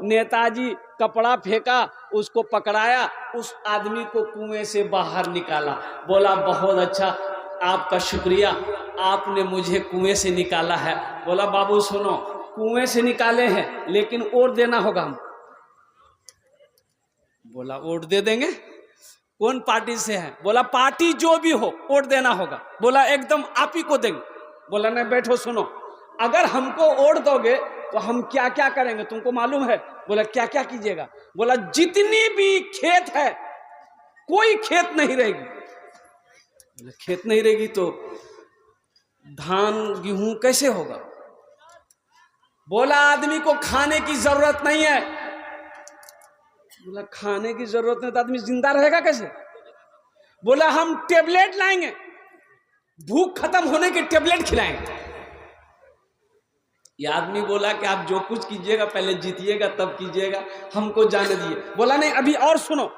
नेताजी कपड़ा फेंका, उसको पकड़ाया, उस आदमी को कुएं से बाहर निकाला। बोला बहुत अच्छा, आपका शुक्रिया, आपने मुझे कुएं से निकाला है। बोला बाबू सुनो, कुएं से निकाले हैं लेकिन वोट देना होगा हम। बोला वोट दे देंगे, कौन पार्टी से है? बोला पार्टी जो भी हो वोट देना होगा। बोला एकदम आप ही को देंगे। बोला नहीं बैठो सुनो, अगर हमको वोट दोगे तो हम क्या क्या करेंगे तुमको मालूम है? बोला क्या क्या कीजिएगा? बोला जितनी भी खेत है कोई खेत नहीं रहेगी। बोला खेत नहीं रहेगी तो धान गेहूं कैसे होगा? बोला आदमी को खाने की जरूरत नहीं है। बोला खाने की जरूरत नहीं तो आदमी जिंदा रहेगा कैसे? बोला हम टेबलेट लाएंगे, भूख खत्म होने के टेबलेट खिलाएंगे। ये आदमी बोला कि आप जो कुछ कीजिएगा पहले जीतिएगा तब कीजिएगा, हमको जाने दिए। बोला नहीं अभी और सुनो,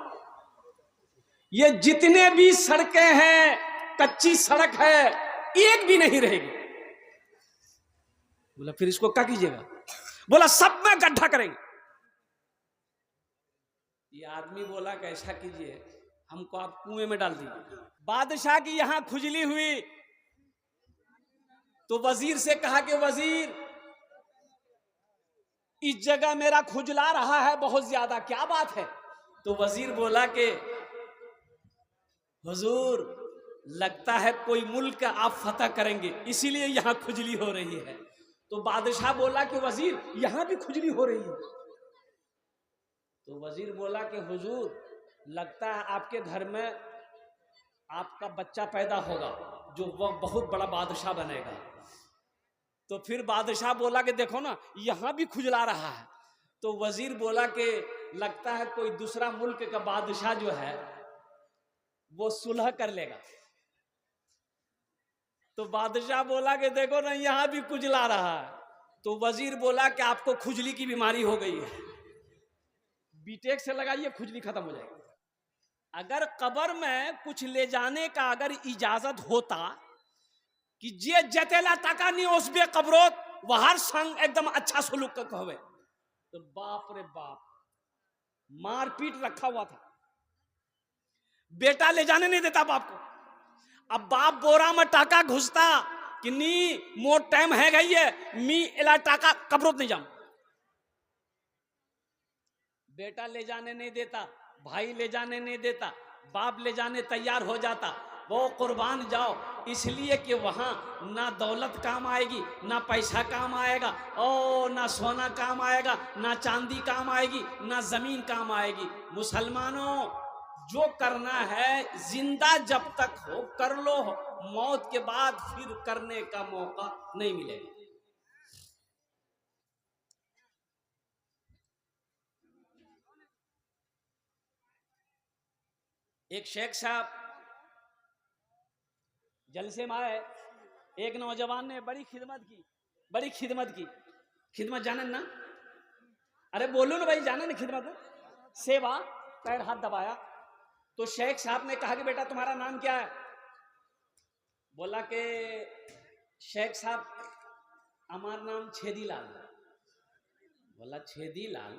ये जितने भी सड़कें हैं कच्ची सड़क है एक भी नहीं रहेगी। बोला फिर इसको क्या कीजिएगा? बोला सब में गड्ढा करेंगे। ये आदमी बोला कि ऐसा कीजिए, हमको आप कुएं में डाल दीजिए। बादशाह की यहां खुजली हुई तो वजीर से कहा कि वजीर इस जगह मेरा खुजला रहा है बहुत ज्यादा, क्या बात है? तो वजीर बोला कि हुजूर लगता है कोई मुल्क आप फतह करेंगे इसीलिए यहां खुजली हो रही है। तो बादशाह बोला कि वजीर यहां भी खुजली हो रही है। तो वजीर बोला कि हुजूर लगता है आपके घर में आपका बच्चा पैदा होगा जो वह बहुत बड़ा बादशाह बनेगा। तो फिर बादशाह बोला कि देखो ना यहां भी खुजला रहा है। तो वजीर बोला कि लगता है कोई दूसरा मुल्क का बादशाह जो है वो सुलह कर लेगा। तो बादशाह बोला कि देखो ना यहां भी खुजला रहा है। तो वजीर बोला कि आपको खुजली की बीमारी हो गई है, बीटेक से लगाइए खुजली खत्म हो जाएगी। अगर कब्र में कुछ ले जाने का अगर इजाजत होता कि जे जतेला टाका नहीं उस बे कब्रोत वहार संग एकदम अच्छा सलूक का कहवे, तो बाप रे बाप मारपीट रखा हुआ था। बेटा ले जाने नहीं देता बाप को। अब बाप बोरा में टाका घुसता कि नी मोर टाइम है गई है मी एला टाका कब्रोत नहीं जाऊं। बेटा ले जाने नहीं देता, भाई ले जाने नहीं देता, बाप ले जाने तैयार हो जाता, वो कुर्बान जाओ इसलिए कि वहां ना दौलत काम आएगी, ना पैसा काम आएगा, और ना सोना काम आएगा, ना चांदी काम आएगी, ना जमीन काम आएगी। मुसलमानों जो करना है जिंदा जब तक हो कर लो, मौत के बाद फिर करने का मौका नहीं मिलेगा। एक शेख साहब जलसे में आए, एक नौजवान ने बड़ी खिदमत की। खिदमत जाने ना? अरे बोलो ना भाई, जाने ना खिदमत सेवा। पैर हाथ दबाया तो शेख साहब ने कहा कि बेटा तुम्हारा नाम क्या है? बोला कि शेख साहब हमारा नाम छेदी लाल। बोला छेदी लाल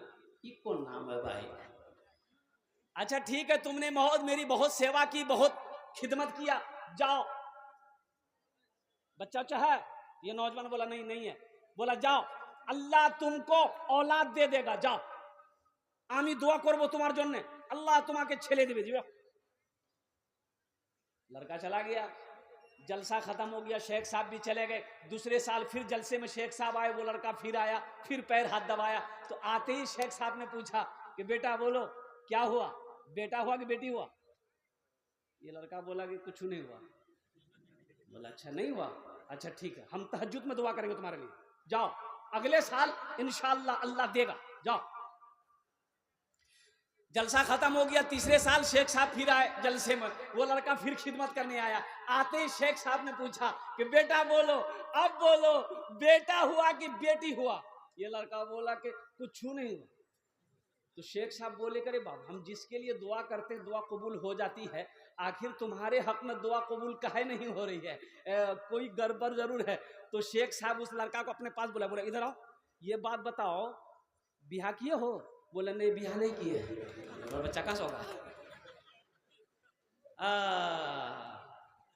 ये कौन नाम है भाई? अच्छा ठीक है, तुमने मेरी बहुत सेवा की, बहुत खिदमत किया, जाओ। बच्चा है? ये नौजवान बोला नहीं है। बोला जाओ, अल्लाह तुमको औलाद दे देगा, जाओ आमी दुआ करबो तुम्हारे जन्ने, अल्लाह तुम्हारे छेले देवे जीवा। लड़का चला गया, जलसा खत्म हो गया, शेख साहब भी चले गए। दूसरे साल फिर जलसे में शेख साहब आए, वो लड़का फिर आया, फिर पैर हाथ दबाया। तो आते ही शेख साहब ने पूछा कि बेटा बोलो क्या हुआ, बेटा हुआ कि बेटी हुआ? ये लड़का बोला कि कुछ नहीं हुआ। बोला अच्छा नहीं हुआ, अच्छा ठीक है, हम तहज्जुद में दुआ करेंगे तुम्हारे लिए, जाओ अगले साल इंशाअल्लाह अल्लाह देगा, जाओ। जलसा खत्म हो गया, तीसरे साल शेख साहब फिर आए जलसे में, वो लड़का फिर खिदमत करने आया। आते ही शेख साहब ने पूछा कि बेटा बोलो, अब बोलो बेटा हुआ कि बेटी हुआ? ये लड़का बोला कि कुछ नहीं हुआ। तो शेख साहब बोले करे बाप, हम जिसके लिए दुआ करते हैं दुआ कबूल हो जाती है, आखिर तुम्हारे हक में दुआ कबूल काहे नहीं हो रही है? कोई गड़बड़ जरूर है। तो शेख साहब उस लड़का को अपने पास बोला इधर आओ, ये बात बताओ, बिहा किए हो? बोला नहीं बिहा नहीं किए। बोला बच्चा कहाँ से होगा?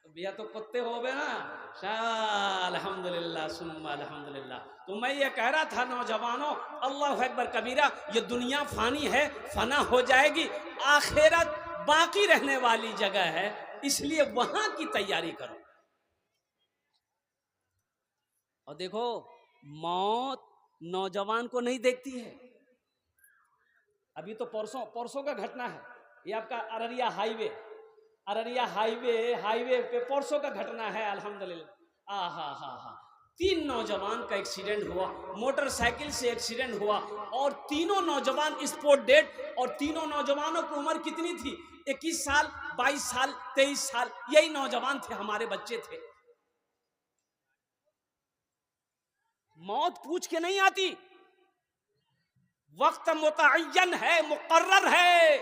बिहा तो कुत्ते हो गए ना। अल्हम्दुलिल्लाह सुम्मा अल्हम्दुलिल्लाह। तो मैं ये कह रहा था नौजवानों, अल्लाह अकबर कबीरा, ये दुनिया फानी है, फना हो जाएगी, आखिरत बाकी रहने वाली जगह है, इसलिए वहां की तैयारी करो। और देखो मौत नौजवान को नहीं देखती है। अभी तो परसों का घटना है, ये आपका अररिया हाईवे पे परसों का घटना है। अल्हम्दुलिल्लाह हा 3 नौजवान का एक्सीडेंट हुआ, मोटरसाइकिल से एक्सीडेंट हुआ, और तीनों नौजवान स्पॉट डेड। और तीनों नौजवानों की उम्र कितनी थी? 21 साल, 22 साल, 23 साल, यही नौजवान थे, हमारे बच्चे थे। मौत पूछ के नहीं आती, वक्त मुतअय्यन है, मुकर्रर है।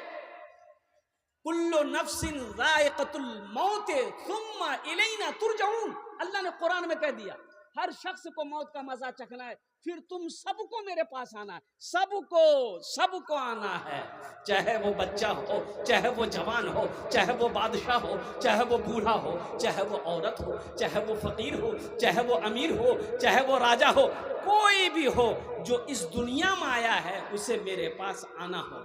कुल्लु नफ्सिन ज़ाइक़तुल मौत सुम्मा इलैना तुरजऊन। अल्लाह ने कुरान में कह दिया, हर शख्स को मौत का मजा चखना है, फिर तुम सबको मेरे पास आना है। सबको आना है, चाहे वो बच्चा हो, चाहे वो जवान हो, चाहे वो बादशाह हो, चाहे वो बूढ़ा हो, चाहे वो औरत हो, चाहे वो फकीर हो, चाहे वो अमीर हो, चाहे वो राजा हो, कोई भी हो जो इस दुनिया में आया है, उसे मेरे पास आना हो।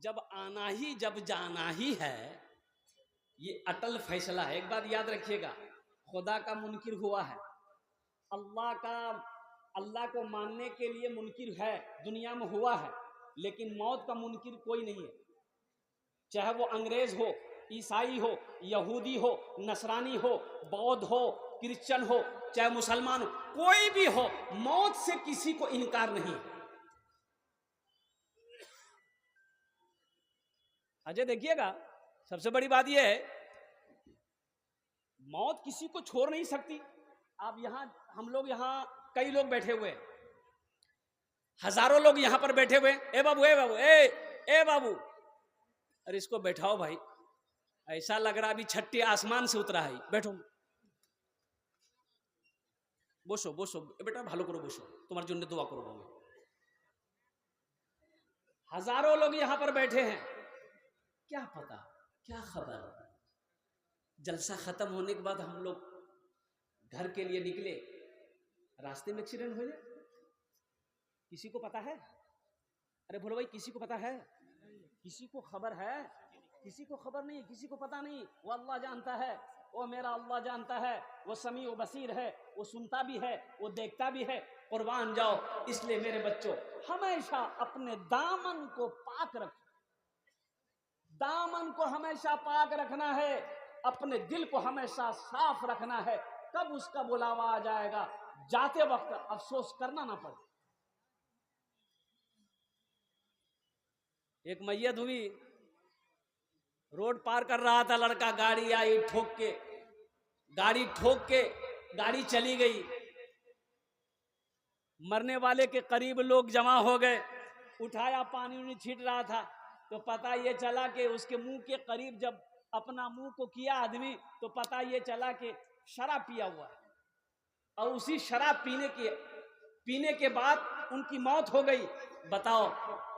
जब आना ही, जब जाना ही है, ये अटल फैसला है। एक बात याद रखिएगा, खुदा का मुनकिर हुआ है, अल्लाह को मानने के लिए मुनकिर है, दुनिया में हुआ है, लेकिन मौत का मुनकिर कोई नहीं है। चाहे वो अंग्रेज हो, ईसाई हो, यहूदी हो, नसरानी हो, बौद्ध हो, क्रिश्चियन हो, चाहे मुसलमान हो, कोई भी हो, मौत से किसी को इनकार नहीं। अजय देखिएगा, सबसे बड़ी बात यह है, मौत किसी को छोड़ नहीं सकती। आप हम लोग यहाँ कई लोग बैठे हुए हैं, हजारों लोग यहाँ पर बैठे हुए। ए बाबू ए बाबू, अरे इसको बैठाओ भाई, ऐसा लग रहा अभी छट्टी आसमान से उतरा है। बैठो, বসো बेटा, ভালো করে বসো, তোমার জন্য दुआ करूंगा मैं। हजारों लोग यहाँ पर बैठे हैं, क्या पता, क्या खबर, जलसा खत्म होने के बाद हम लोग घर के लिए निकले, रास्ते में एक्सीडेंट हो जाए, किसी को पता है? अरे बोलो भाई, किसी को पता है? किसी को खबर है? किसी को खबर नहीं, किसी को पता नहीं। वो अल्लाह जानता है, वो मेरा अल्लाह जानता है, वो समी व बसीर है, वो सुनता भी है, वो देखता भी है। कुर्बान जाओ। इसलिए मेरे बच्चों, हमेशा अपने दामन को पाक रखो, दामन को हमेशा पाक रखना है, अपने दिल को हमेशा साफ रखना है। कब उसका बुलावा आ जाएगा, जाते वक्त अफसोस करना ना पड़े। एक मैयत हुई, रोड पार कर रहा था लड़का, गाड़ी आई, ठोक के गाड़ी चली गई। मरने वाले के करीब लोग जमा हो गए, उठाया, पानी छीट रहा था, तो पता ये चला कि उसके मुंह के करीब जब अपना मुंह को किया आदमी, तो पता ये चला कि शराब पिया हुआ है, और उसी शराब पीने के बाद उनकी मौत हो गई। बताओ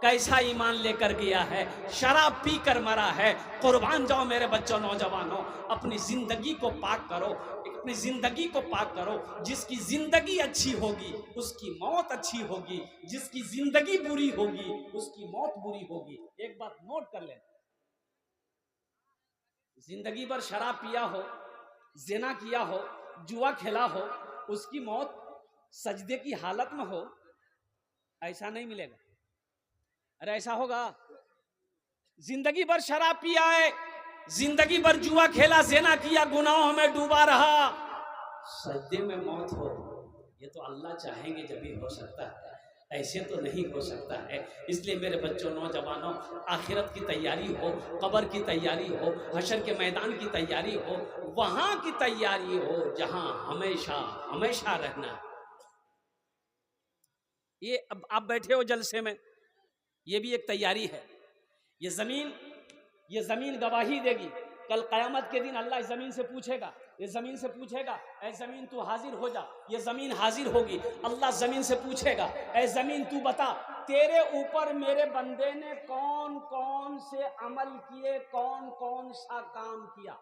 कैसा ईमान लेकर गया है, शराब पी कर मरा है। कुर्बान जाओ मेरे बच्चों, नौजवानों, अपनी जिंदगी को पाक करो, अपनी जिंदगी को पाक करो। जिसकी जिंदगी अच्छी होगी उसकी मौत अच्छी होगी, जिसकी जिंदगी बुरी होगी उसकी मौत बुरी होगी। एक बात नोट कर लेना, जिंदगी भर शराब पिया हो, ज़िना किया हो, जुआ खेला हो, उसकी मौत सजदे की हालत में हो, ऐसा नहीं मिलेगा। अरे ऐसा होगा? जिंदगी भर शराब पिया है, जिंदगी भर जुआ खेला, ज़िना किया, गुनाहों में डूबा रहा, सजदे में मौत हो, ये तो अल्लाह चाहेंगे जब भी हो सकता है, ऐसे तो नहीं हो सकता है। इसलिए मेरे बच्चों, नौजवानों, आखिरत की तैयारी हो, कब्र की तैयारी हो, हशर के मैदान की तैयारी हो, वहां की तैयारी हो जहां हमेशा हमेशा रहना। ये अब आप बैठे हो जलसे में, ये भी एक तैयारी है। ये जमीन गवाही देगी कल क़यामत के दिन अल्लाह इस ज़मीन से पूछेगा, ये ज़मीन से पूछेगा, ऐ ज़मीन तू हाजिर हो जा। ये ज़मीन हाजिर होगी। अल्लाह ज़मीन से पूछेगा, ऐ ज़मीन तू बता तेरे ऊपर मेरे बंदे ने कौन कौन से अमल किए, कौन कौन सा काम किया,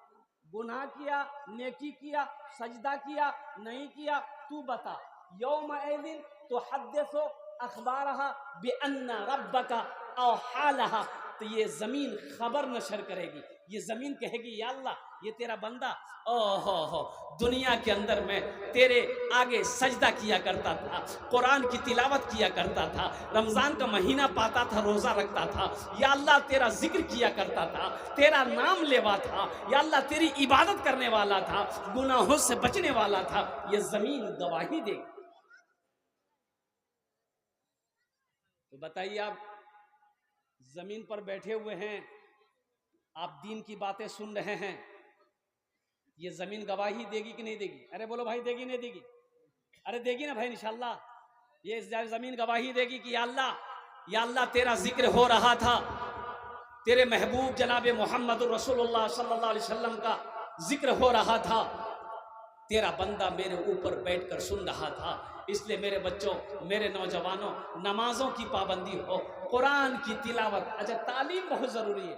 गुनाह किया, नेकी किया, सजदा किया, नहीं किया, तू बता। यौमइज़िन तुहद्दिसु अख़बारहा बिअन्ना रब्बका औहा लहा। तो ये ज़मीन खबर नशर करेगी, ये ज़मीन कहेगी या अल्लाह ये तेरा बंदा ओहो दुनिया के अंदर में तेरे आगे सजदा किया करता था, कुरान की तिलावत किया करता था, रमज़ान का महीना पाता था, रोज़ा रखता था, या अल्लाह तेरा जिक्र किया करता था, तेरा नाम लेवा था, या अल्लाह तेरी इबादत करने वाला था, गुनाहों से बचने वाला था। ये ज़मीन गवाही देगी। तो बताइए, आप ज़मीन पर बैठे हुए हैं, आप दीन की बातें सुन रहे हैं, ये ज़मीन गवाही देगी कि नहीं देगी? अरे बोलो भाई, देगी नहीं देगी? अरे देगी ना भाई इंशाल्लाह। ये ज़मीन गवाही देगी कि या अल्लाह तेरा जिक्र हो रहा था, तेरे महबूब जनाब मोहम्मद रसूलुल्लाह सल्लल्लाहु अलैहि वसल्लम का जिक्र हो रहा था, तेरा बंदा मेरे ऊपर बैठकर सुन रहा था। इसलिए मेरे बच्चों, मेरे नौजवानों, नमाजों की पाबंदी हो, कुरान की तिलावत। अच्छा, तालीम बहुत ज़रूरी है,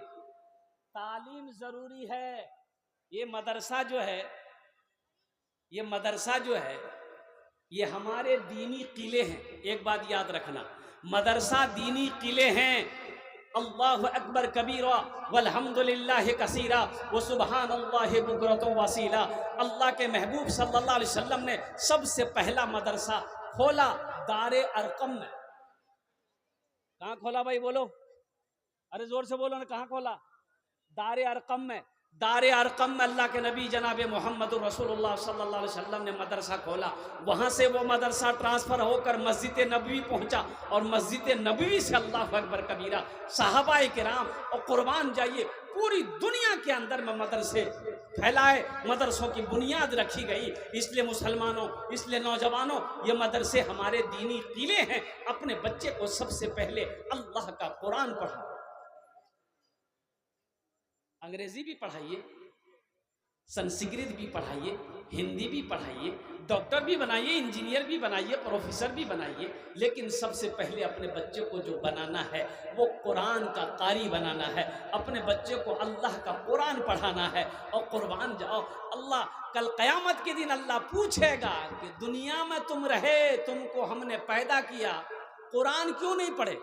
तालीम ज़रूरी है। ये मदरसा जो है, ये मदरसा जो है, ये हमारे दीनी किले हैं। एक बात याद रखना, मदरसा दीनी किले हैं। अल्लाहु अकबर कबीरा वल्हम्दुलिल्लाहि कसीरा व सुबहानल्लाहि बुकरतु वसीला। अल्लाह के महबूब सल्लल्लाहु अलैहि वसल्लम ने सबसे पहला मदरसा खोला दारे अरकम में। कहाँ खोला भाई, बोलो, अरे जोर से बोलो ना, कहाँ खोला? दारे अरकम में। दारे अरकम में अल्लाह के नबी जनाब मोहम्मद रसूलुल्लाह सल्लल्लाहु अलैहि वसल्लम ने मदरसा खोला। वहाँ से वो मदरसा ट्रांसफ़र होकर मस्जिद नबवी पहुँचा, और मस्जिद नबवी से अल्लाहु अकबर कबीरा सहाबाए किराम और कुर्बान जाइए, पूरी दुनिया के अंदर में मदरसे फैलाए, मदरसों की बुनियाद रखी गई। इसलिए मुसलमानों, इसलिए नौजवानों, ये मदरसे हमारे दीनी किले हैं। अपने बच्चे को सबसे पहले अल्लाह का कुरान पढ़ाओ। अंग्रेजी भी पढ़ाइए, संस्कृत भी पढ़ाइए, हिंदी भी पढ़ाइए, डॉक्टर भी बनाइए, इंजीनियर भी बनाइए, प्रोफेसर भी बनाइए, लेकिन सबसे पहले अपने बच्चे को जो बनाना है वो कुरान का कारी बनाना है। अपने बच्चे को अल्लाह का कुरान पढ़ाना है। और कुर्बान जाओ, अल्लाह कल क़यामत के दिन अल्लाह पूछेगा कि दुनिया में तुम रहे, तुमको हमने पैदा किया, कुरान क्यों नहीं पढ़े?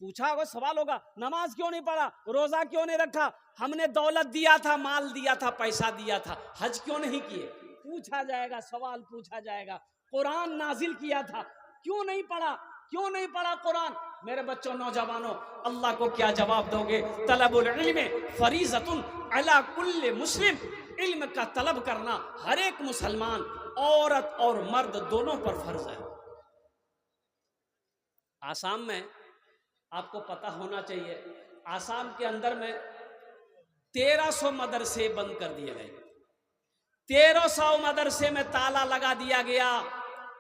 पूछा होगा, सवाल होगा, नमाज क्यों नहीं पढ़ा, रोजा क्यों नहीं रखा, हमने दौलत दिया था, माल दिया था, पैसा दिया था, हज क्यों नहीं किए? पूछा जाएगा, सवाल पूछा जाएगा। कुरान नाजिल किया था, क्यों नहीं पढ़ा, क्यों नहीं पढ़ा कुरान? मेरे बच्चों, नौजवानों, अल्लाह को क्या जवाब दोगे? तलबुल इल्म फरीज़तुन अला कुल्ले मुस्लिम। इल्म का तलब करना हर एक मुसलमान, औरत और मर्द दोनों पर फर्ज है। आसाम में आपको पता होना चाहिए, आसाम के अंदर में 1300 मदरसे बंद कर दिए गए, 1300 मदरसे में ताला लगा दिया गया।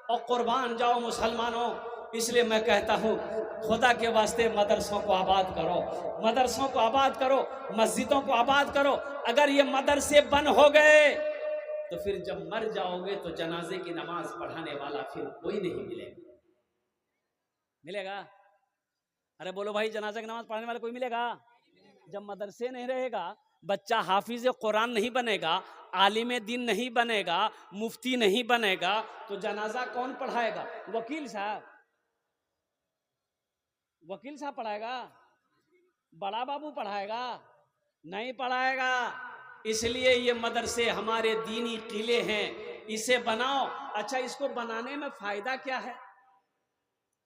और कुर्बान जाओ मुसलमानों, इसलिए मैं कहता हूँ, खुदा के वास्ते मदरसों को आबाद करो, मदरसों को आबाद करो, मस्जिदों को आबाद करो। अगर ये मदरसे बंद हो गए तो फिर जब मर जाओगे तो जनाजे की नमाज पढ़ाने वाला फिर कोई नहीं मिलेगा। मिलेगा? अरे बोलो भाई, जनाजा की नमाज पढ़ने वाला कोई मिलेगा? जब मदरसे नहीं रहेगा, बच्चा हाफिज कुरान नहीं बनेगा, आलिम दीन नहीं बनेगा, मुफ्ती नहीं बनेगा, तो जनाजा कौन पढ़ाएगा? वकील साहब, वकील साहब पढ़ाएगा? बड़ा बाबू पढ़ाएगा? नहीं पढ़ाएगा। इसलिए ये मदरसे हमारे दीनी किले हैं, इसे बनाओ। अच्छा, इसको बनाने में फायदा क्या है?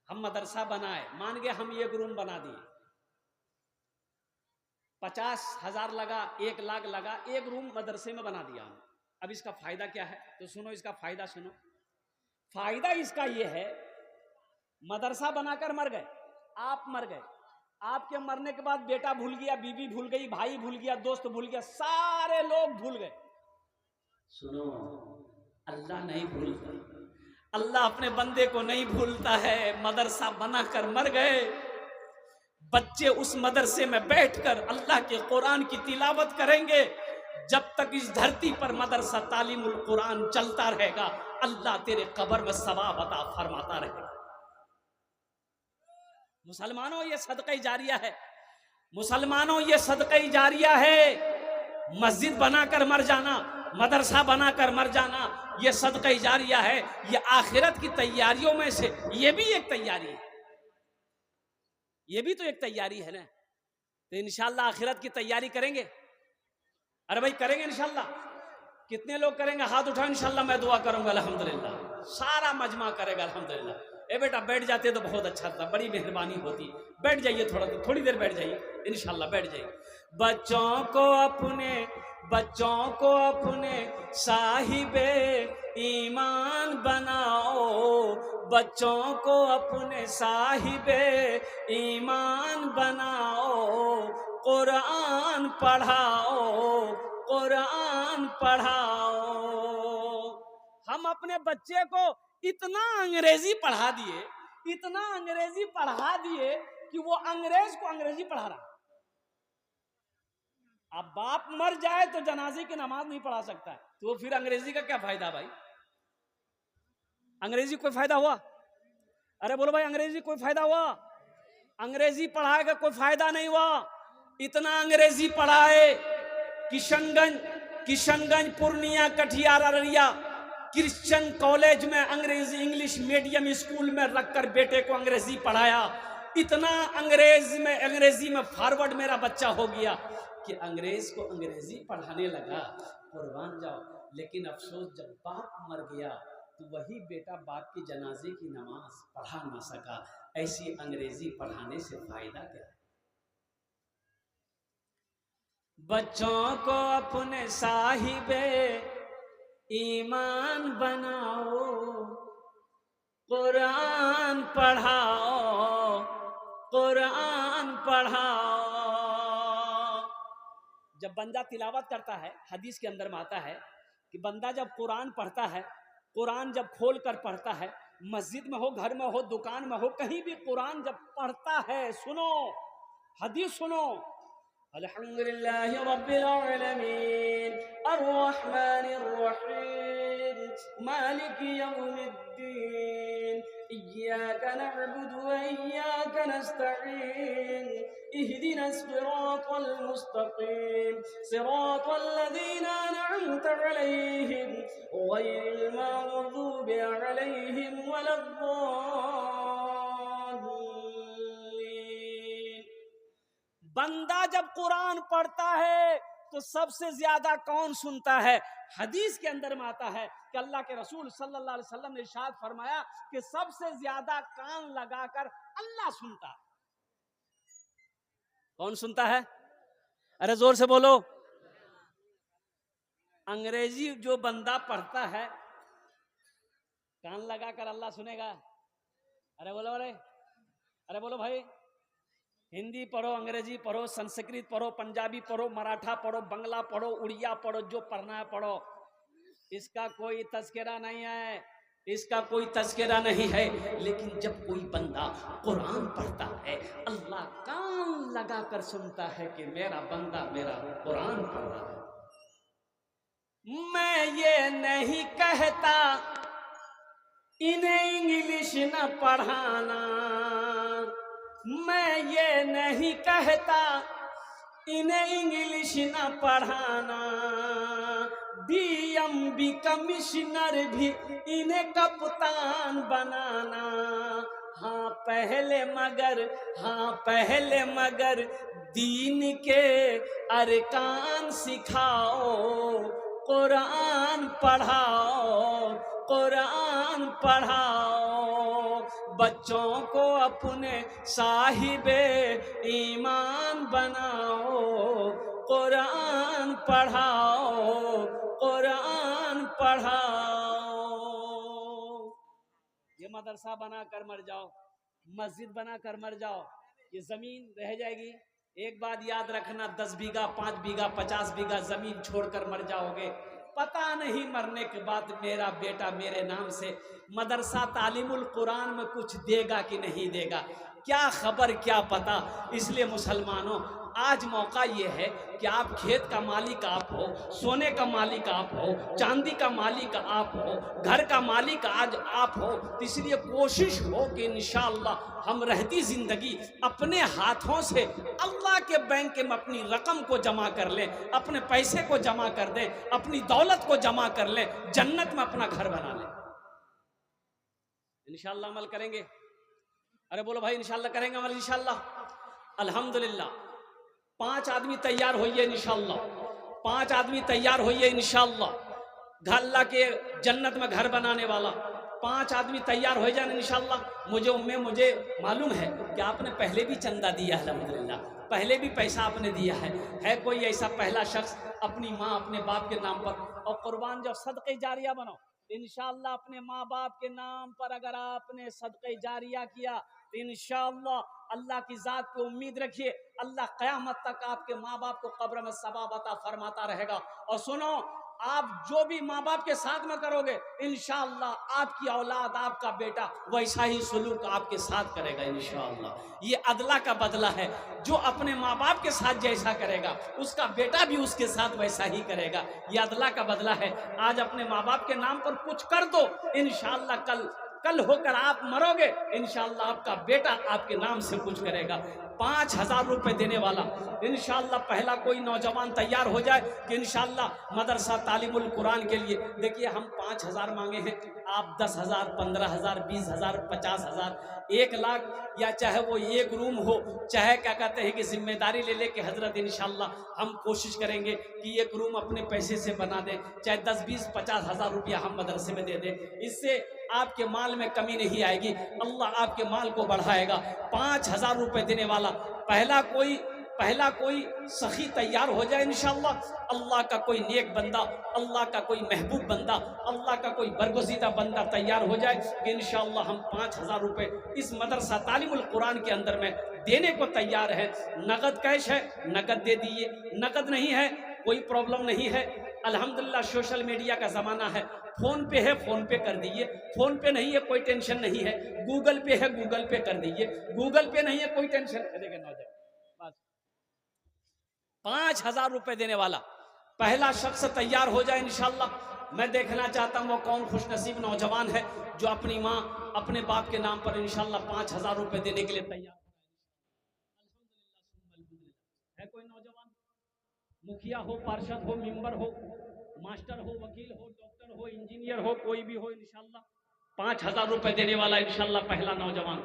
हम मदरसा बनाए, मान गए हम एक रूम बना दिए, 50,000 लगा, 1 लाख लगा, एक रूम मदरसे में बना दिया हम। अब इसका फायदा क्या है? तो सुनो, इसका फायदा सुनो। फायदा इसका ये है, मदरसा बनाकर मर गए, आप मर गए, आपके मरने के बाद बेटा भूल गया, बीवी भूल गई, भाई भूल गया, दोस्त भूल गया, सारे लोग भूल गए। सुनो, अल्लाह नहीं भूलता, अल्लाह अपने बंदे को नहीं भूलता है। मदरसा बनाकर मर गए, बच्चे उस मदरसे में बैठकर अल्लाह के कुरान की तिलावत करेंगे। जब तक इस धरती पर मदरसा तालीमुल कुरान चलता रहेगा, अल्लाह तेरे कब्र में सवाब अता फरमाता रहेगा। मुसलमानों, ये सदका जारिया है। मुसलमानों, ये सदका जारिया है। मस्जिद बनाकर मर जाना, मदरसा बनाकर मर जाना, ये सदका जारिया है। ये आखिरत की तैयारियों में से ये भी एक तैयारी है। ये भी तो एक तैयारी है ना। तो इंशाअल्लाह आखिरत की तैयारी करेंगे। अरे भाई करेंगे इंशाअल्लाह। कितने लोग करेंगे? हाथ उठाओ। इंशाअल्लाह मैं दुआ करूंगा। अल्हम्दुलिल्लाह सारा मजमा करेगा। अल्हम्दुलिल्लाह। ए बेटा बैठ जाते तो बहुत अच्छा था, बड़ी मेहरबानी होती। बैठ जाइए, थोड़ी देर बैठ जाइए, इंशाअल्लाह बैठ जाइए। बच्चों को अपने साहिबे ईमान बनाओ, बच्चों को अपने साहिबे ईमान बनाओ, कुरान पढ़ाओ, कुरान पढ़ाओ। हम अपने बच्चे को इतना अंग्रेजी पढ़ा दिए, इतना अंग्रेजी पढ़ा दिए कि वो अंग्रेज को अंग्रेजी पढ़ा रहा। अब बाप मर जाए तो जनाजे की नमाज नहीं पढ़ा सकता है, तो फिर अंग्रेजी का क्या फायदा भाई? अंग्रेजी कोई फायदा हुआ? अरे बोलो भाई, अंग्रेजी कोई फायदा हुआ? अंग्रेजी पढ़ाएगा कोई फायदा नहीं हुआ। इतना अंग्रेजी पढ़ाए, किशनगंज, पूर्णिया, कटिहार, अररिया क्रिश्चियन कॉलेज में अंग्रेजी इंग्लिश मीडियम स्कूल में रखकर बेटे को अंग्रेजी पढ़ाया। इतना अंग्रेजी में फॉरवर्ड मेरा बच्चा हो गया कि अंग्रेज को अंग्रेजी पढ़ाने लगा। कुर्बान जाओ। लेकिन अफसोस, जब बाप मर गया तो वही बेटा बाप की जनाजे की नमाज पढ़ा ना सका। ऐसी अंग्रेजी पढ़ाने से फायदा क्या है? बच्चों को अपने साहिबे ईमान बनाओ, कुरान पढ़ाओ, कुरान पढ़ाओ। जब बंदा तिलावत करता है, हदीस के अंदर में आता है कि बंदा जब कुरान पढ़ता है, कुरान जब खोल कर पढ़ता है, मस्जिद में हो, घर में हो, दुकान में हो, कहीं भी कुरान जब पढ़ता है, सुनो हदीस सुनो, अल्हम्दुलिल्लाहि रब्बिल आलमीन अर्रहमानिर रहीम मालिकि यौमिद्दीन इय्याका नअबुदु व इय्याका नस्तईन इहदिनस सिरातल मुस्तकीम सिरातल लज़ीना अनअमत अलैहिम गैरिल मग़दूबि अलैहिम वलद्दाल्लीन। बंदा जब कुरान पढ़ता है तो सबसे ज्यादा कौन सुनता है? हदीस के अंदर में आता है कि अल्लाह के रसूल सल्लल्लाहु अलैहि वसल्लम ने इरशाद फरमाया कि सबसे ज्यादा कान लगाकर अल्लाह सुनता है। कौन सुनता है? अरे जोर से बोलो। अंग्रेजी जो बंदा पढ़ता है, कान लगाकर अल्लाह सुनेगा? अरे बोलो, अरे बोलो भाई। हिंदी पढ़ो, अंग्रेजी पढ़ो, संस्कृत पढ़ो, पंजाबी पढ़ो, मराठा पढ़ो, बंगला पढ़ो, उड़िया पढ़ो, जो पढ़ना है पढ़ो, इसका कोई तज़किरा नहीं है, इसका कोई तज़किरा नहीं है। लेकिन जब कोई बंदा कुरान पढ़ता है, अल्लाह कान लगाकर सुनता है कि मेरा बंदा मेरा कुरान पढ़ रहा है। मैं ये नहीं कहता इन्हें इंग्लिश न पढ़ाना, मैं ये नहीं कहता इन्हें इंग्लिश न पढ़ाना, DMB कमिश्नर भी इन्हें कप्तान बनाना। हाँ पहले मगर दीन के अरकान सिखाओ, कुरान पढ़ाओ, कुरान पढ़ाओ। बच्चों को अपने साहिबे ईमान बनाओ, कुरान पढ़ाओ, कुरान पढ़ाओ। ये मदरसा बना कर मर जाओ, मस्जिद बना कर मर जाओ, ये जमीन रह जाएगी। एक बात याद रखना, 10 बीघा 5 बीघा 50 बीघा जमीन छोड़कर मर जाओगे, पता नहीं मरने के बाद मेरा बेटा मेरे नाम से मदरसा तालीमुल कुरान में कुछ देगा कि नहीं देगा। क्या खबर क्या पता। इसलिए मुसलमानों, आज मौका ये है कि आप खेत का मालिक आप हो, सोने का मालिक आप हो, चांदी का मालिक आप हो, घर का मालिक आज आप हो। तो इसलिए कोशिश हो कि इंशाअल्लाह हम रहती ज़िंदगी अपने हाथों से अल्लाह के बैंक में अपनी रकम को जमा कर लें, अपने पैसे को जमा कर दें, अपनी दौलत को जमा कर लें, जन्नत में अपना घर बना लें। इंशाअल्लाह अमल करेंगे। अरे बोलो भाई, इंशाअल्लाह करेंगे अमल इंशाअल्लाह। अल्हम्दुलिल्लाह 5 आदमी तैयार होइए इंशाअल्लाह, 5 आदमी तैयार होइए इंशाअल्लाह। अल्लाह के जन्नत में घर बनाने वाला 5 आदमी तैयार हो जाए इंशाअल्लाह। मुझे मालूम है कि आपने पहले भी चंदा दिया है, अल्हम्दुलिल्लाह पहले भी पैसा आपने दिया है कोई ऐसा पहला शख्स अपनी माँ अपने बाप के नाम पर, और कुर्बान जो सदक़े जारिया बनाओ इंशाअल्लाह। अपने माँ बाप के नाम पर अगर आपने सदक़े जारिया किया तो इंशाअल्लाह अल्लाह की ज़ात पे उम्मीद रखिए, अल्लाह क़यामत तक आपके माँ बाप को कब्र में सवाब अता फरमाता रहेगा। और सुनो, आप जो भी माँ बाप के साथ में करोगे इंशाअल्लाह आपकी औलाद, आपका बेटा वैसा ही सलूक आपके साथ करेगा इंशाअल्लाह। ये अदला का बदला है, जो अपने माँ बाप के साथ जैसा करेगा उसका बेटा भी उसके साथ वैसा ही करेगा। ये अदला का बदला है। आज अपने माँ बाप के नाम पर कुछ कर दो, इंशाअल्लाह कल होकर आप मरोगे इंशाअल्लाह आपका बेटा आपके नाम से कुछ करेगा। 5,000 रुपये देने वाला इंशाअल्लाह पहला कोई नौजवान तैयार हो जाए कि इंशाअल्लाह मदरसा तालीमुल कुरान के लिए। देखिए हम 5,000 मांगे हैं, आप 10,000, 15,000, 20,000, 50,000, 1 लाख, या चाहे वो एक रूम हो, चाहे क्या कहते हैं कि जिम्मेदारी ले ले कि हजरत इंशाअल्लाह हम कोशिश करेंगे कि एक रूम अपने पैसे से बना दें, चाहे 10, 20, 50,000 रुपया हम मदरसे में दे दें। इससे आपके माल में कमी नहीं आएगी, अल्लाह आपके माल को बढ़ाएगा। 5,000 रुपये देने वाला पहला कोई सखी तैयार हो जाए इंशाअल्लाह। अल्लाह का कोई नेक बंदा, अल्लाह का कोई महबूब बंदा, अल्लाह का कोई बरगुज़ीदा बंदा तैयार हो जाए कि इंशाअल्लाह हम 5,000 रुपये इस मदरसा तालीमुल कुरान के अंदर में देने को तैयार है। नगद कैश है, नगद दे दीजिए, नगद नहीं है कोई प्रॉब्लम नहीं है। अल्हम्दुलिल्लाह सोशल मीडिया का ज़माना है, फ़ोन पे है फ़ोन पे कर दीजिए, फ़ोन पे नहीं है कोई टेंशन नहीं है, गूगल पे है गूगल पे कर दीजिए, गूगल पे नहीं है कोई टेंशन। देखिए नौजवान, 5,000 रुपये देने वाला पहला शख्स तैयार हो जाए इंशाअल्लाह। मैं देखना चाहता हूँ वो कौन खुशनसीब नौजवान है जो अपनी माँ अपने बाप के नाम पर इंशाअल्लाह 5,000 रुपये देने के लिए तैयार है। कोई नौजवान, मुखिया हो, पार्षद हो, मेंबर हो, मास्टर हो, वकील हो, डॉक्टर हो, इंजीनियर हो, कोई भी हो इंशाअल्लाह 5,000 रुपये देने वाला इंशाअल्लाह पहला नौजवान।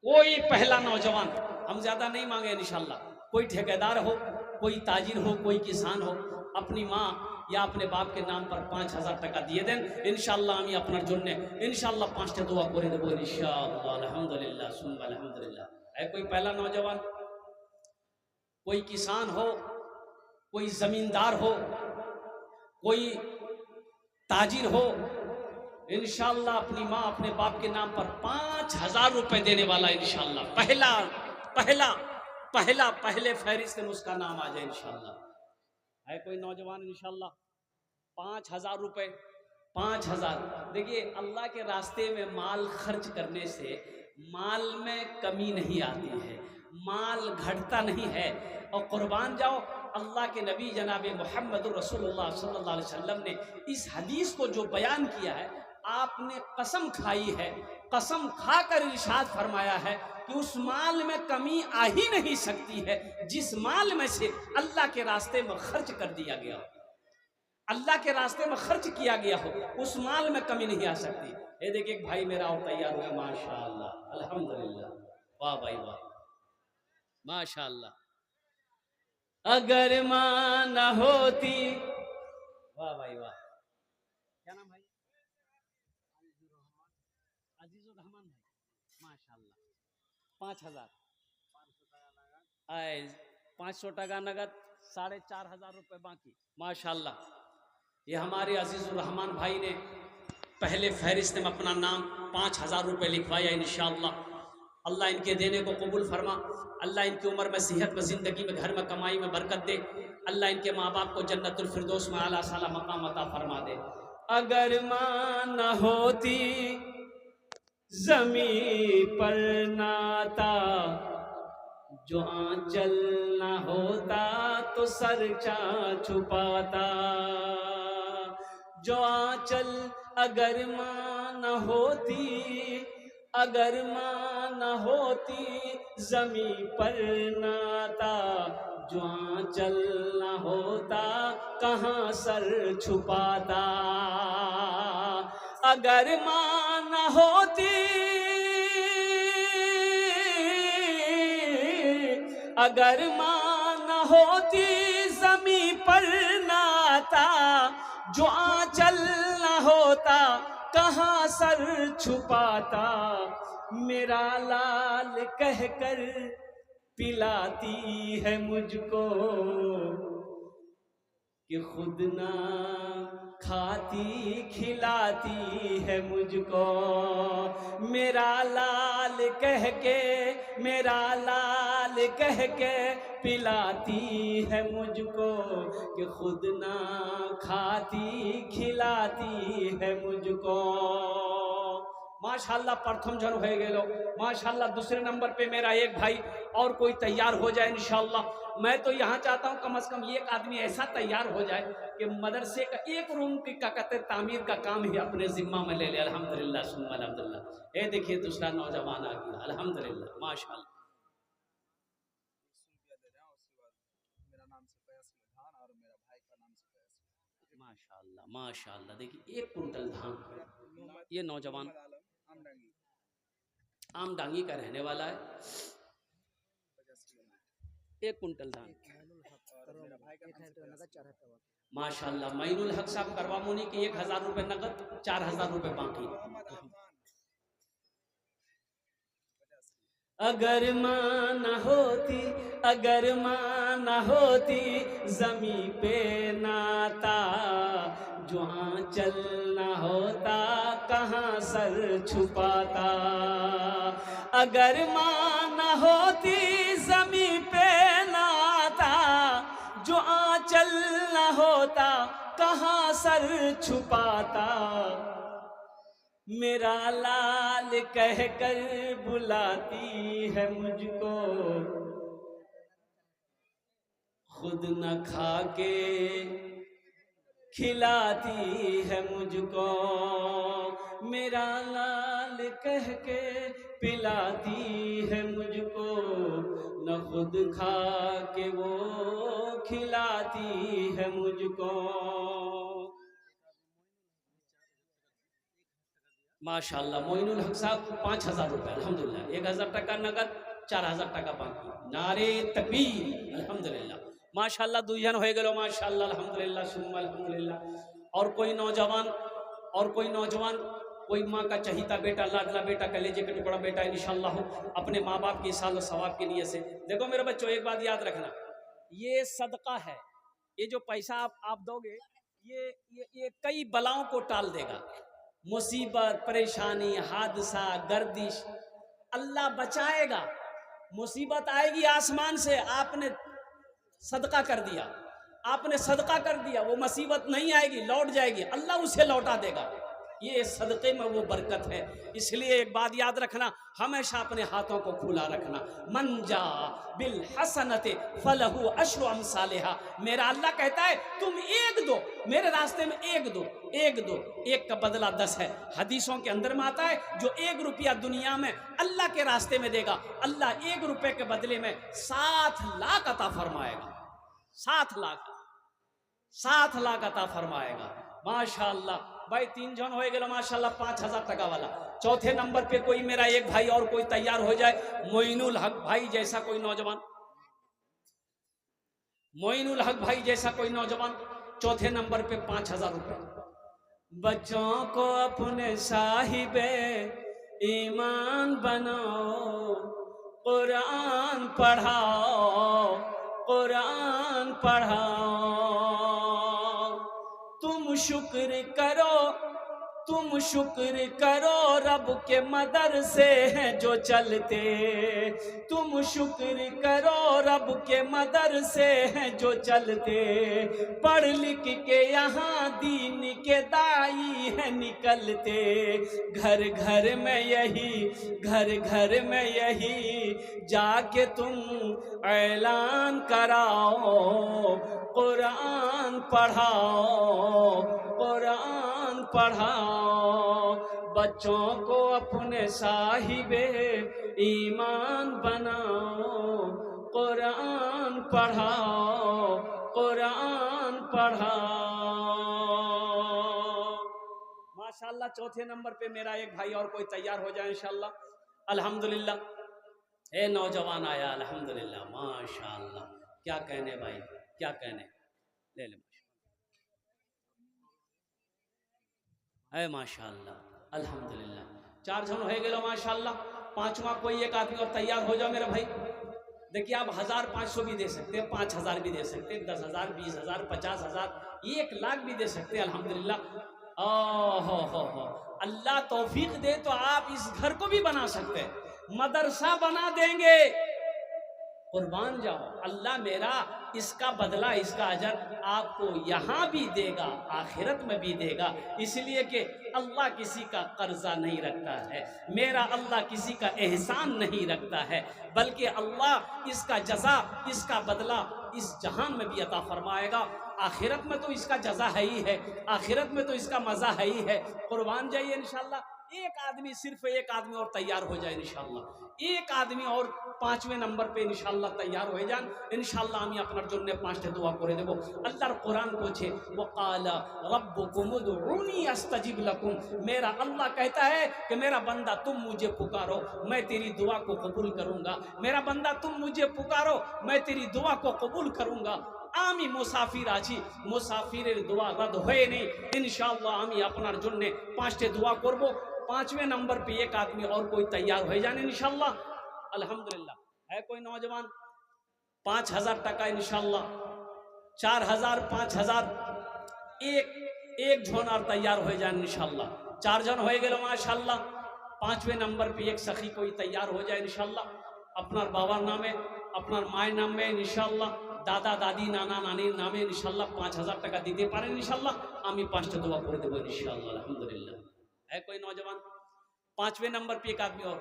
कोई पहला नौजवान, हम ज्यादा नहीं मांगे इंशाअल्लाह। कोई ठेकेदार हो, कोई ताजिर हो, कोई किसान हो, अपनी माँ या अपने बाप के नाम पर 5,000 টাকা দিয়ে দেন इंशाअल्लाह। আমি আপনার জন্য इंशाअल्लाह 5টা দোয়া করে দেব इंशाअल्लाह। अल्हम्दुलिल्लाह सुम्मा अल्हम्दुलिल्लाह। है कोई पहला नौजवान, कोई किसान हो, कोई जमींदार हो, कोई ताजिर हो, इंशाअल्लाह अपनी माँ अपने बाप के नाम पर 5,000 रुपये देने वाला इंशाअल्लाह पहले फहरिस्त में उसका नाम आ जाए इंशाअल्लाह। है कोई नौजवान इंशाअल्लाह 5,000 रुपये, 5,000। देखिए अल्लाह के रास्ते में माल खर्च करने से माल में कमी नहीं आती है, माल घटता नहीं है। और कुर्बान जाओ, अल्लाह के नबी जनाब मोहम्मद रसूलुल्लाह सल्लल्लाहु अलैहि वसल्लम ने इस हदीस को जो बयान किया है, आपने कसम खाई है, कसम खाकर इरशाद फरमाया है कि उस माल में कमी आ ही नहीं सकती है जिस माल में से अल्लाह के रास्ते में खर्च कर दिया गया हो, अल्लाह के रास्ते में खर्च किया गया हो, उस माल में कमी नहीं आ सकती। ये देखिए एक भाई मेरा और तैयार हुआ, माशाअल्लाह अल्हम्दुलिल्लाह, वाह भाई वाह, माशाअल्लाह। अगर माँ न होती, वाह भाई वाह, क्या नाम भाई? अजीजुर रहमान भाई, माशाअल्लाह। 5,000 आए, 500 টাকা नगद, 4,500 रुपये बाकी, माशाअल्लाह। ये हमारे अजीजुर रहमान भाई ने पहले फहरिस्त में अपना नाम 5,000 रुपये लिखवाया इंशाअल्लाह। अल्लाह इनके देने को कबूल फरमा, अल्लाह इनकी उम्र में सेहत में, ज़िंदगी में, घर में, कमाई में बरकत दे, अल्लाह इनके माँ बाप को जन्नतुल फिरदौस में आला साला मकाम अता फरमा दे। अगर माँ न होती जमी पर नाता, जो आंचल न होता तो सरचा छुपाता। जो आंचल अगर मां न होती, अगर मां न होती जमी पर नाता, जो आंचल न होता कहाँ सर छुपाता। अगर मां न होती, अगर मां न होती जमी पर नाता, जो आंचल न होता कहाँ सर छुपाता। मेरा लाल कहकर पिलाती है मुझको, कि खुद ना खाती खिलाती है मुझको। मेरा लाल कह के, मेरा लाल कह के पिलाती है मुझको, कि खुद ना खाती खिलाती है मुझको। माशाल्लाह प्रथम जन हो गेलो। माशाल्लाह दूसरे नंबर पे मेरा एक भाई और कोई तैयार हो जाए इंशाल्लाह। मैं तो यहाँ चाहता हूँ कम से कम एक आदमी ऐसा तैयार हो जाए कि मदरसे का एक रूम की क्या कहते तामीर का काम ही अपने जिम्मा में ले ले। अल्हम्दुलिल्लाह सुम्मा अल्हम्दुलिल्लाह। ये देखिए दूसरा नौजवान आ गया, अल्हम्दुलिल्लाह माशाल्लाह। माशाल्लाह माशाल्लाह। देखिए 1 कुंटल धान, ये नौजवान आमडांगी का रहने वाला है। 1 कुंटल धान माशाल्लाह। मैनुल हक साहब करवा मुनी के 1000 रुपए नगद, 4000 रुपए बाकी। अगर मां न होती, अगर मां न होती जमी पे नाता, जो आंचल न होता कहाँ सर छुपाता। अगर मां न होती जमी पे नाता, जो आंचल न होता कहाँ सर छुपाता। मेरा लाल कहकर बुलाती है मुझको, खुद न खा के खिलाती है मुझको। मेरा लाल कह के पिलाती है मुझको, न खुद खा के वो खिलाती है मुझको। माशाल्लाह मोइनुल हक साहब 5000 रुपए अल्हम्दुलिल्लाह। 1000 टका नगद, 4000 टका बाकी। नारे तकबीर अल्हम्दुलिल्लाह माशाल्लाह। 2 जन हो गए माशाल्लाह अल्हम्दुलिल्लाह सुम्मा अल्हम्दुलिल्लाह। और कोई नौजवान, और कोई नौजवान, कोई माँ का चहीता बेटा, लाडला बेटा, कलेजे का टुकड़ा बेटा इंशाल्लाह अपने माँ बाप की साल सवाब के लिए से। देखो मेरे बच्चों एक बात याद रखना, ये सदका है। ये जो पैसा आप दोगे ये कई बलाओं को टाल देगा। मुसीबत, परेशानी, हादसा, गर्दिश अल्लाह बचाएगा। मुसीबत आएगी आसमान से, आपने सदका कर दिया, आपने सदका कर दिया, वो मुसीबत नहीं आएगी, लौट जाएगी, अल्लाह उसे लौटा देगा। ये सदक़े में वो बरकत है। इसलिए एक बात याद रखना, हमेशा अपने हाथों को खुला रखना। मन जा बिल हसनते फलहु अश्रु अमसालिहा। मेरा अल्लाह कहता है तुम एक दो, मेरे रास्ते में एक दो, एक दो, एक का बदला 10 है। हदीसों के अंदर में आता है जो 1 रुपया दुनिया में अल्लाह के रास्ते में देगा, अल्लाह 1 रुपये के बदले में 7 लाख अता फरमाएगा। 7 लाख, 7 लाख अता फरमाएगा। माशाअल्लाह भाई 3 जन हो गए माशाल्लाह 5000 टका वाला। चौथे नंबर पे कोई मेरा एक भाई और कोई तैयार हो जाए, मोइनुल हक भाई जैसा कोई नौजवान, मोइनुल हक भाई जैसा कोई नौजवान। चौथे नंबर पे 5000 रुपए। बच्चों को अपने साहिबे ईमान बनाओ, कुरान पढ़ाओ, कुरान पढ़ाओ। तुम शुक्र करो तुम शुक्र करो रब के मदरसे हैं जो चलते, तुम शुक्र करो रब के मदरसे हैं जो चलते, पढ़ लिख के यहाँ दीन के दाई हैं निकलते, घर घर में यही, घर घर में यही जाके तुम ऐलान कराओ, कुरान पढ़ाओ, कुरान पढ़ाओ, बच्चों को अपने साहिबे ईमान बनाओ, कुरान पढ़ाओ, कुरान पढ़ाओ। माशाल्लाह चौथे नंबर पे मेरा एक भाई और कोई तैयार हो जाए इंशाल्लाह। अल्हम्दुलिल्लाह ए नौजवान आया, अल्हम्दुलिल्लाह माशाल्लाह, क्या कहने भाई, क्या कहने, ले ले माशाल्लाह अल्हम्दुलिल्लाह। 4 जन हो गए माशाल्लाह। 5वां कोई एक आदमी और तैयार हो जाओ मेरे भाई। देखिए आप 1500 भी दे सकते हैं, 5000 भी दे सकते हैं, 10,000, 20,000, 50,000, 1 लाख भी दे सकते हैं अल्हम्दुलिल्लाह। हो अल्लाह तौफीक दे तो आप इस घर को भी बना सकते हैं, मदरसा बना देंगे, कुर्बान जाओ। अल्लाह मेरा इसका बदला, इसका अजर आपको यहाँ भी देगा, आखिरत में भी देगा, इसलिए कि अल्लाह किसी का कर्जा नहीं रखता है, मेरा अल्लाह किसी का एहसान नहीं रखता है, बल्कि अल्लाह इसका जज़ा, इसका बदला इस जहान में भी अता फरमाएगा, आखिरत में तो इसका जज़ा है ही है, आखिरत में तो इसका मज़ा है ही है। कुर्बान जाइए इंशाल्लाह। एक आदमी, सिर्फ एक आदमी और तैयार हो जाए इंशाल्लाह, एक आदमी और 5वें नंबर पे इंशाल्लाह तैयार हो जान इंशाल्लाह। আমি আপনার জন্য 5টা দোয়া করে দেব। আল্লাহর কোরআন বলছে ওয়াকালা রব্বুকুম উদউনি আস্তাজিব লাকুম, मेरा अल्लाह कहता है कि मेरा बंदा तुम मुझे पुकारो मैं तेरी दुआ को कबूल करूंगा, मेरा बंदा तुम मुझे पुकारो मैं तेरी दुआ को कबूल करूंगा। আমি মুসাফির আছি, মুসাফিরের দোয়া রদ হয় নেই, ইনশাআল্লাহ আমি আপনার জন্য 5টে দোয়া করব। 5वें नंबर पे एक आदमी और कोई तैयार हो जाए इंशाल्लाह। अल्हम्दुलिल्लाह है कोई नौजवान? 5000 टका इंशाल्लाह, 4000, 5000, एक झोन और तैयार हो जाए इंशाल्लाह। 4 जन हो गए माशाल्लाह। 5वें नंबर पे एक सखी कोई तैयार हो जाए इंशाल्लाह। अपनार बाबार नामे, अपनार मायर नामे इंशाल्लाह, दादा दादी नाना नानी नामे इंशाल्लाह 5000 टका दीते पारें इंशाल्लाह। आमी 5টা দোয়া করে দেব इंशाल्लाह। अल्हम्दुलिल्लाह है कोई नौजवान? 5वें नंबर पे एक आदमी और।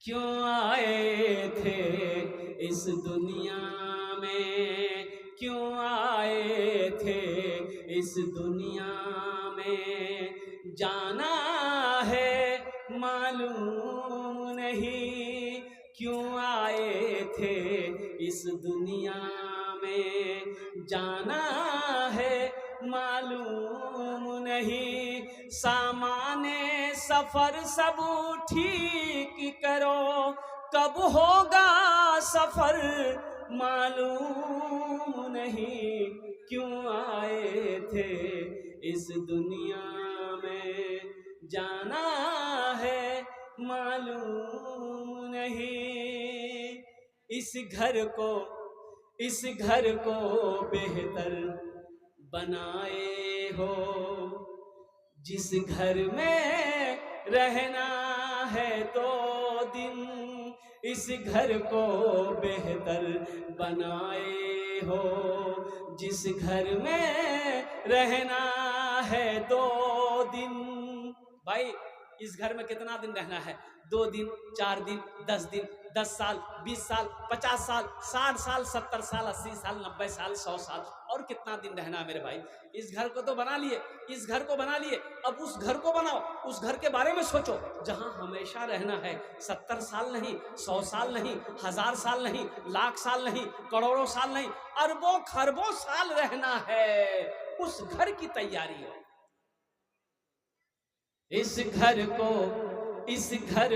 क्यों आए थे इस दुनिया में, क्यों आए थे इस दुनिया में, जाना है मालूम नहीं, क्यों आए थे इस दुनिया में, जाना है मालूम नहीं, सामाने सफर सब ठीक करो, कब होगा सफर मालूम नहीं, क्यों आए थे इस दुनिया में, जाना है मालूम नहीं। इस घर को बेहतर बनाए हो, जिस घर में रहना है 2 दिन, इस घर को बेहतर बनाए हो, जिस घर में रहना है 2 दिन। भाई इस घर में कितना दिन रहना है? 2 दिन, 4 दिन, 10 दिन, 10 साल, 20 साल, 50 साल, 60 साल, 70 साल, 80 साल, 90 साल, 100 साल, और कितना दिन रहना है मेरे भाई? इस घर को तो बना लिए, इस घर को बना लिए, अब उस घर को बनाओ, उस घर के बारे में सोचो जहां हमेशा रहना है। 70 साल नहीं, 100 साल नहीं, 1000 साल नहीं, लाख साल नहीं, करोड़ों साल नहीं, अरबों खरबों साल रहना है। उस घर की तैयारी हो। इस घर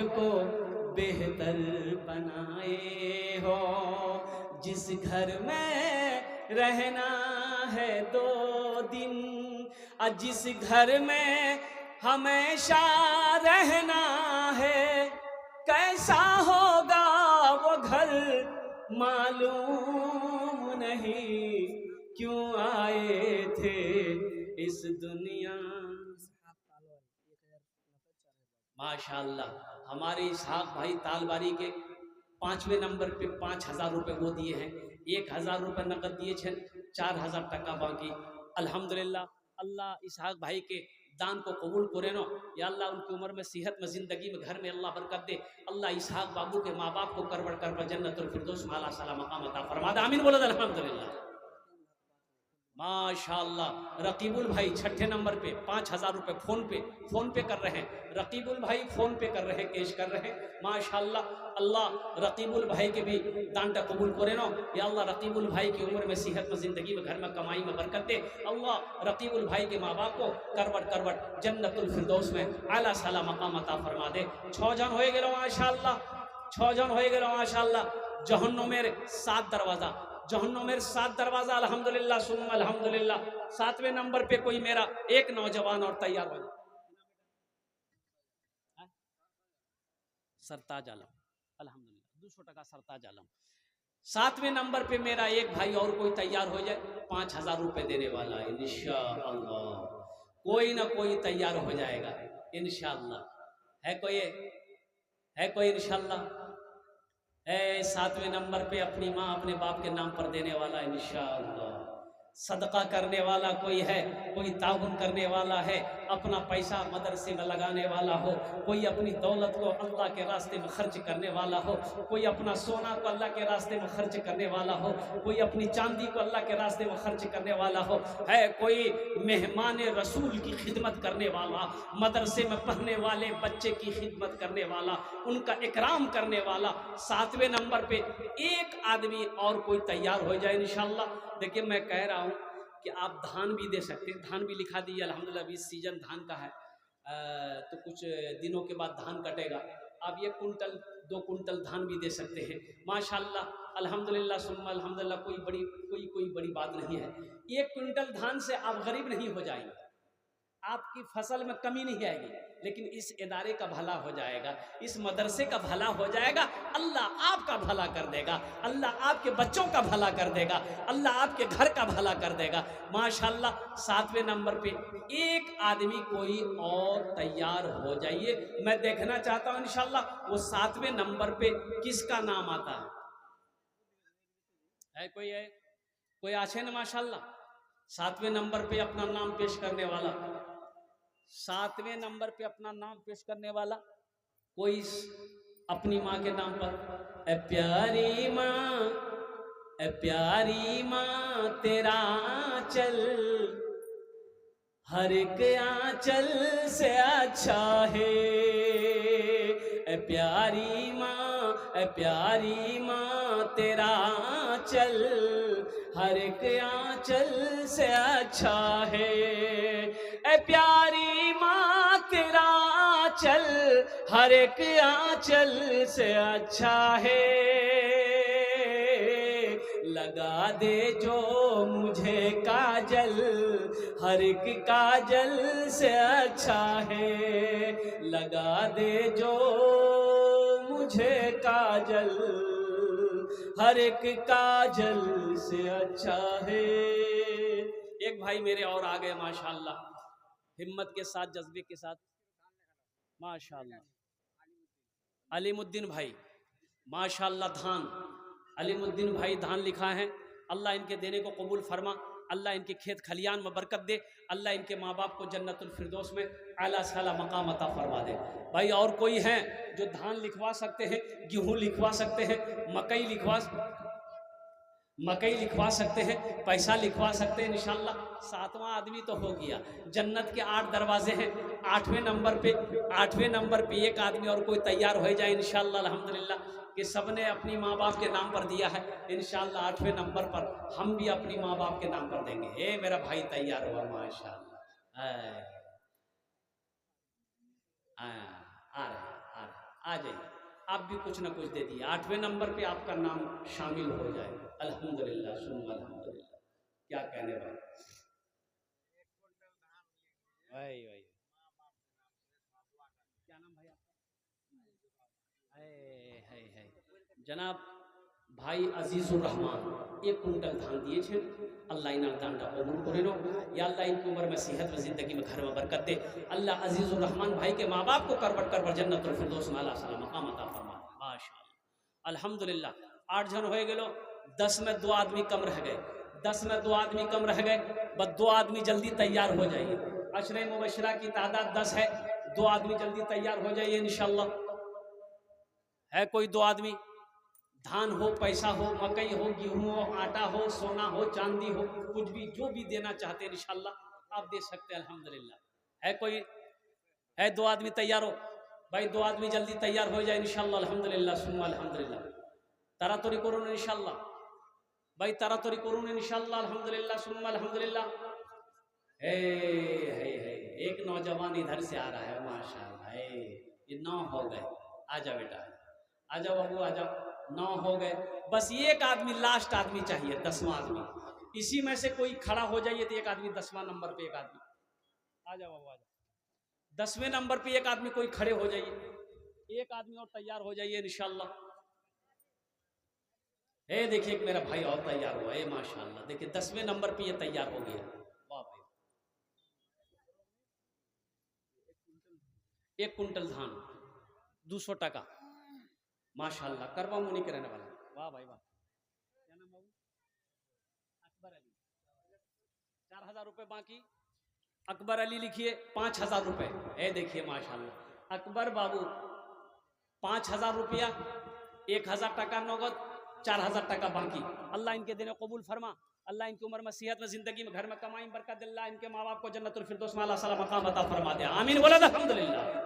को बेहतर बनाए हो, जिस घर में रहना है 2 दिन, और जिस घर में हमेशा रहना है, कैसा होगा वो घर मालूम नहीं, क्यों आए थे इस दुनिया। माशाल्लाह, हमारे इसहाक भाई तालबारी के 5वें नंबर पे 5,000 रुपये वो दिए हैं, 1,000 रुपये नकद दिए छे, 4,000 टका बाकी। अल्हम्दुलिल्लाह अल्लाह इसहाक भाई के दान को कबूल करे नो या अल्लाह, उनकी उम्र में सेहत में ज़िंदगी में घर में अल्लाह बरकत दे। अल्लाह इसहाक बाबू के माँ बाप को करवड़ कर जन्नतुल फिरदौस में आला साला मकाम अता फरमा दे। आमीन बोलो अल्हम्दुलिल्लाह। माशाल्लाह रकीबुल भाई 6ठे नंबर पे 5,000 रुपये फोन पे कर रहे हैं। रकीबुल भाई फोन पे कर रहे हैं, कैश कर रहे हैं। माशाल्लाह अल्लाह रकीबुल भाई के भी दानटा कबूल करे नो या अल्लाह, रकीबुल भाई की उम्र में सेहत में ज़िंदगी में घर में कमाई में बरकत दे। अल्लाह रकीबुल भाई के माँ बाप को करवट जन्नतुल फिरदौस में आला साला मकाम अता फरमा दे। 6 जन हो गए माशाल्लाह, 6 जन हो गए माशाल्लाह। जहन्नुमेर 7 दरवाज़ा, जहन्नुमेर 7 दरवाज़ा अल्हम्दुलिल्लाह सुन्ना अल्हम्दुलिल्लाह। 7वें नंबर पे कोई मेरा एक नौजवान और तैयार हो जाए, सरताज आलम अल्हम्दुलिल्लाह 200 टका सरताज आलम। 7वें नंबर पे मेरा एक भाई और कोई तैयार हो जाए, 5,000 रुपये देने वाला है इंशाअल्लाह। कोई ना कोई तैयार हो जाएगा इंशाअल्लाह। है कोई इंशाअल्लाह। 7वें नंबर पे अपनी माँ अपने बाप के नाम पर देने वाला इंशाअल्लाह। सदका करने वाला कोई है, कोई ताउन करने वाला है, अपना पैसा मदरसे में लगाने वाला हो, कोई अपनी दौलत को अल्लाह के रास्ते में खर्च करने वाला हो, कोई अपना सोना को अल्लाह के रास्ते में खर्च करने वाला हो, कोई अपनी चांदी को अल्लाह के रास्ते में खर्च करने वाला हो, है कोई मेहमान रसूल की खिदमत करने वाला, मदरसे में पढ़ने वाले बच्चे की खिदमत करने वाला, उनका इकराम करने वाला। 7वें नंबर पे एक आदमी और कोई तैयार हो जाए इंशाअल्लाह। देखिए मैं कह रहा हूँ कि आप धान भी दे सकते हैं, धान भी लिखा दीजिए अल्हम्दुलिल्लाह। अभी सीजन धान का है, तो कुछ दिनों के बाद धान कटेगा। आप 1 कुंटल 2 कुंटल धान भी दे सकते हैं माशाल्लाह अल्हम्दुलिल्लाह सुम्मा अल्हम्दुलिल्लाह। कोई बड़ी बात नहीं है। 1 कुंटल धान से आप गरीब नहीं हो जाएंगे, आपकी फसल में कमी नहीं आएगी, लेकिन इस इदारे का भला हो जाएगा, इस मदरसे का भला हो जाएगा। अल्लाह आपका भला कर देगा, अल्लाह आपके बच्चों का भला कर देगा, अल्लाह आपके घर का भला कर देगा माशाल्लाह। 7वें नंबर पे एक आदमी कोई और तैयार हो जाइए, मैं देखना चाहता हूँ इंशाल्लाह वो 7वें नंबर पे किसका नाम आता है। कोई आछे न माशाल्लाह 7वें नंबर पे अपना नाम पेश करने वाला, 7वें नंबर पे अपना नाम पेश करने वाला कोई अपनी माँ के नाम पर, ए प्यारी माँ तेरा आंचल हर एक आंचल से अच्छा है। ए प्यारी माँ तेरा आंचल हर एक आंचल से अच्छा है। ए प्यारी माँ तेरा आंचल हर एक आंचल से अच्छा है। लगा दे जो मुझे काजल हर एक काजल से अच्छा है। लगा दे जो मुझे काजल हर एक काजल से अच्छा है। एक भाई मेरे और आ गए माशाल्लाह, हिम्मत के साथ जज्बे के साथ माशाल्लाह। अलीमुद्दीन भाई माशाल्लाह धान, अलीमुद्दीन भाई धान लिखा है। अल्लाह इनके देने को कबूल फरमा, अल्लाह इनके खेत खलियान में बरकत दे, अल्लाह इनके माँ बाप को जन्नतुल फिरदौस में आला साला मकाम अता फरमा दे। भाई और कोई हैं जो धान लिखवा सकते हैं, गेहूँ लिखवा सकते हैं, मकई लिखवा सकते हैं, पैसा लिखवा सकते हैं इंशाल्लाह। 7वां आदमी तो हो गया। जन्नत के 8 दरवाजे हैं, 8वें नंबर पे एक आदमी और कोई तैयार हो जाए इंशाल्लाह अल्हम्दुलिल्लाह कि सबने अपनी माँ बाप के नाम पर दिया है इंशाल्लाह। 8वें नंबर पर हम भी अपनी माँ बाप के नाम पर देंगे। हे मेरा भाई तैयार हुआ माशाल्लाह। आ जाइए, आप भी कुछ ना कुछ दे दिए। 8वें नंबर पे आपका नाम शामिल हो जाए अल्हम्दुलिल्लाह सुम्मा अल्हम्दुलिल्लाह। क्या कहने वाले वही क्या नाम भाई आपका? है जनाब भाई अजीजुर रहमान 1 कुंटल धान दिए अल्लाह इना दानटा कबूल करे नो या अल्लाह इनकी उम्र में सेहत में जिंदगी में घर में बरकत दे। अल्लाह अजीजुर रहमान भाई के माँ बाप को करवट कर जन्नतुल फिरदौस में अल्लाह सला मकाम अता फरमा। माशाअल्लाह अल्हम्दुलिल्लाह 8 जन हो गेलो, 10 में 2 आदमी कम रह गए, 10 में 2 आदमी कम रह गए, बस 2 आदमी जल्दी तैयार हो जाइए। अशरे मुबशरा की तादाद 10 है, 2 आदमी जल्दी तैयार हो जाइए इंशाअल्लाह। है कोई 2 आदमी? धान हो, पैसा हो, मकई हो, गेहूं हो, आटा हो, सोना हो, चांदी हो, कुछ भी जो भी देना चाहते हैं इंशाअल्लाह आप दे सकते हैं अल्हम्दुलिल्लाह। है कोई? है 2 आदमी तैयार हो भाई, 2 आदमी जल्दी तैयार हो जाए इंशाअल्लाह अल्हम्दुलिल्लाह सुम्मा अल्हम्दुलिल्लाह। तारातरी करुन इंशाअल्लाह भाई, तारातरी करुन इंशाअल्लाह अल्हम्दुलिल्लाह सुम्मा अल्हम्दुलिल्लाह। है एक नौजवान इधर से आ रहा है माशाअल्लाह। ये 9 हो गए, आजा बेटा, आजा बाबू आजा, 9 हो गए, बस एक आदमी लास्ट आदमी चाहिए, 10वां आदमी। इसी में से कोई खड़ा हो जाइए तो एक आदमी 10वां नंबर पे, एक आदमी आजा बाबू आजा, 10वें नंबर पे एक आदमी कोई खड़े हो जाइए, एक आदमी और तैयार हो जाइए इंशाअल्लाह। देखिए एक मेरा भाई और तैयार हुआ है माशाअल्लाह, देखिए 10वें नंबर पे ये तैयार हो गया। वाह भाई, 1 कुंटल धान 200 टका माशाअल्लाह, करवा मुनि के रहने वाला। वाह भाई वाह, क्या नाम बाबू? अकबर अली। 4000 रुपए बाकी। अकबर अली लिखिए 5000 रुपए। देखिए माशाअल्लाह अकबर बाबू 5000 रुपया, 1000 टका नगद, 4000 टका बाकी। अल्लाह इनके देने कबूल फरमा, अल्लाह इनकी उम्र में सेहत में जिंदगी में घर में कमाई बरकत, अल्लाह इनके माँ बाप को जन्नतुल फिरदौस में अल्लाह सला मकाम अता फरमा दे। आमीन बोला अल्हम्दुलिल्लाह।